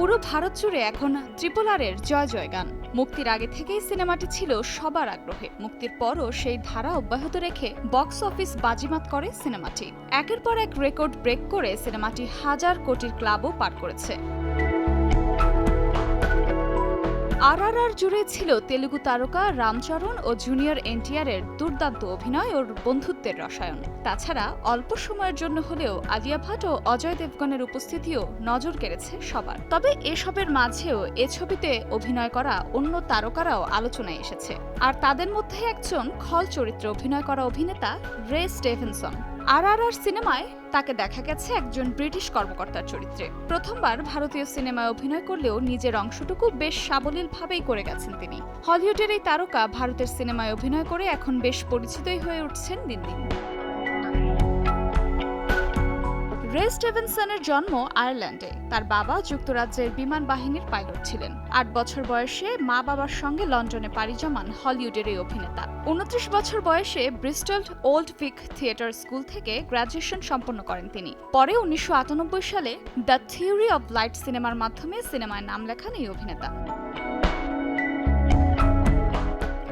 পুরো ভারত জুড়ে এখন RRR-এর জয় জয় গান। মুক্তির আগে থেকেই সিনেমাটি ছিল সবার আগ্রহে। মুক্তির পরও সেই ধারা অব্যাহত রেখে বক্স অফিস বাজিমাত করে সিনেমাটি। একের পর এক রেকর্ড ব্রেক করে সিনেমাটি হাজার কোটির ক্লাবও পার করেছে। RRR জুড়ে ছিল তেলুগু তারকা রামচরণ ও জুনিয়র NTR-এর দুর্দান্ত অভিনয় ও বন্ধুত্বের রসায়ন। তাছাড়া অল্প সময়ের জন্য হলেও আলিয়া ভাট ও অজয় দেবগনের উপস্থিতিও নজর কেড়েছে সবার। তবে এসবের মাঝেও এ ছবিতে অভিনয় করা অন্য তারকারাও আলোচনায় এসেছে। আর তাদের মধ্যে একজন খল চরিত্রে অভিনয় করা অভিনেতা রে স্টিভেনসন। RRR সিনেমায় তাকে দেখা গেছে একজন ব্রিটিশ কর্মকর্তার চরিত্রে। প্রথমবার ভারতীয় সিনেমায় অভিনয় করলেও নিজের অংশটুকু বেশ সাবলীলভাবেই করে গেছেন তিনি। হলিউডের এই তারকা ভারতের সিনেমায় অভিনয় করে এখন বেশ পরিচিতই হয়ে উঠছেন দিন দিন। রে স্টিভেনসনের জন্ম আয়ারল্যান্ডে। তার বাবা যুক্তরাজ্যের বিমান বাহিনীর পাইলট ছিলেন। ৮ বছর বয়সে মা বাবার সঙ্গে লন্ডনে পাড়ি জমান হলিউডের এই অভিনেতা। ২৯ বছর বয়সে ব্রিস্টল ওল্ড ভিক থিয়েটার স্কুল থেকে গ্র্যাজুয়েশন সম্পন্ন করেন তিনি। পরে ১৯৯৮ সালে দ্য থিওরি অব লাইট সিনেমার মাধ্যমে সিনেমায় নাম লেখান এই অভিনেতা।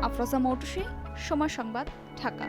আফরোজা মৌটুসী, সময় সংবাদ, ঢাকা।